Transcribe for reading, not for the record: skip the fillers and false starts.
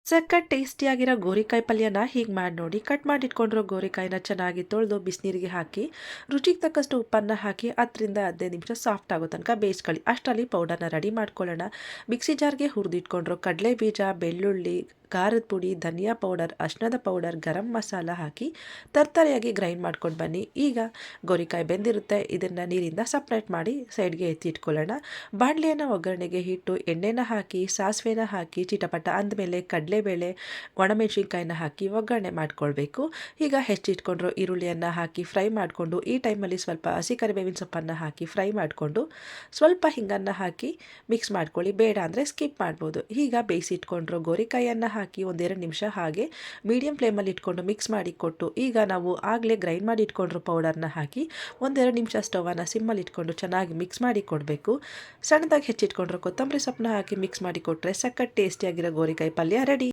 ಸಖತ್ ಟೇಸ್ಟಿಯಾಗಿರೋ ಗೋರಿಕಾಯಿ ಪಲ್ಯನ ಹೀಗೆ ಮಾಡಿ ನೋಡಿ. ಕಟ್ ಮಾಡಿ ಇಟ್ಕೊಂಡಿರೋ ಗೋರಿಕಾಯಿನ ಚೆನ್ನಾಗಿ ತೊಳೆದು ಬಿಸಿನೀರಿಗೆ ಹಾಕಿ ರುಚಿಗೆ ತಕ್ಕಷ್ಟು ಉಪ್ಪನ್ನು ಹಾಕಿ 10 ರಿಂದ 15 ನಿಮಿಷ ಸಾಫ್ಟ್ ಆಗೋ ತನಕ ಬೇಯಿಸ್ಕೊಳ್ಳಿ. ಅಷ್ಟರಲ್ಲಿ ಪೌಡರ್ನ ರೆಡಿ ಮಾಡ್ಕೊಳ್ಳೋಣ. ಮಿಕ್ಸಿ ಜಾರ್ಗೆ ಹುರಿದಿಟ್ಕೊಂಡಿರೋ ಕಡಲೆ ಬೀಜ, ಬೆಳ್ಳುಳ್ಳಿ, ಖಾರದ ಪುಡಿ, ಧನಿಯಾ ಪೌಡರ್, ಅರಿಶಿಣದ ಪೌಡರ್, ಗರಂ ಮಸಾಲ ಹಾಕಿ ತರ್ತರಿಯಾಗಿ ಗ್ರೈಂಡ್ ಮಾಡ್ಕೊಂಡು ಬನ್ನಿ. ಈಗ ಗೋರಿಕಾಯಿ ಬೆಂದಿರುತ್ತೆ, ಇದನ್ನು ನೀರಿಂದ ಸಪ್ರೇಟ್ ಮಾಡಿ ಸೈಡ್ಗೆ ಎತ್ತಿಟ್ಕೊಳ್ಳೋಣ. ಬಾಣಲೆಯನ್ನು ಒಗ್ಗರಣೆಗೆ ಇಟ್ಟು ಎಣ್ಣೆನ ಹಾಕಿ ಸಾಸಿವೆನ ಹಾಕಿ ಚಿಟಪಟ ಅಂದಮೇಲೆ ಕಡಲೆಬೇಳೆ, ಒಣಮೆಣಸಿನ್ಕಾಯಿನ ಹಾಕಿ ಒಗ್ಗರಣೆ ಮಾಡ್ಕೊಳ್ಬೇಕು. ಈಗ ಹೆಚ್ಚಿಟ್ಕೊಂಡ್ರು ಈರುಳ್ಳಿಯನ್ನು ಹಾಕಿ ಫ್ರೈ ಮಾಡಿಕೊಂಡು ಈ ಟೈಮಲ್ಲಿ ಸ್ವಲ್ಪ ಹಸಿ ಕರಿಬೇವಿನ ಸೊಪ್ಪನ್ನು ಹಾಕಿ ಫ್ರೈ ಮಾಡಿಕೊಂಡು ಸ್ವಲ್ಪ ಹಿಂಗನ್ನು ಹಾಕಿ ಮಿಕ್ಸ್ ಮಾಡ್ಕೊಳ್ಳಿ. ಬೇಡ ಅಂದರೆ ಸ್ಕಿಪ್ ಮಾಡ್ಬೋದು. ಈಗ ಬೇಯಿಸಿಟ್ಕೊಂಡ್ರು ಗೋರಿಕಾಯಿಯನ್ನು ಹಾಕಿ 1-2 ನಿಮಿಷ ಹಾಗೆ ಮೀಡಿಯಂ ಫ್ಲೇಮಲ್ಲಿ ಇಟ್ಕೊಂಡು ಮಿಕ್ಸ್ ಮಾಡಿ ಕೊಟ್ಟು ಈಗ ನಾವು ಆಗಲೇ ಗ್ರೈಂಡ್ ಮಾಡಿ ಇಟ್ಕೊಂಡ್ರು ಪೌಡರ್ನ ಹಾಕಿ 1-2 ನಿಮಿಷ ಸ್ಟವನ್ನು ಸಿಮ್ಮಲ್ಲಿ ಇಟ್ಕೊಂಡು ಚೆನ್ನಾಗಿ ಮಿಕ್ಸ್ ಮಾಡಿ ಕೊಡಬೇಕು. ಸಣ್ಣದಾಗಿ ಹೆಚ್ಚಿಟ್ಕೊಂಡ್ರು ಕೊತ್ತಂಬರಿ ಸೊಪ್ಪನ್ನ ಹಾಕಿ ಮಿಕ್ಸ್ ಮಾಡಿ ಕೊಟ್ಟರೆ ಸಖತ್ ಟೇಸ್ಟಿಯಾಗಿರೋ ಗೋರಿಕಾಯಿ ಪಲ್ಯ ರೆಡಿ.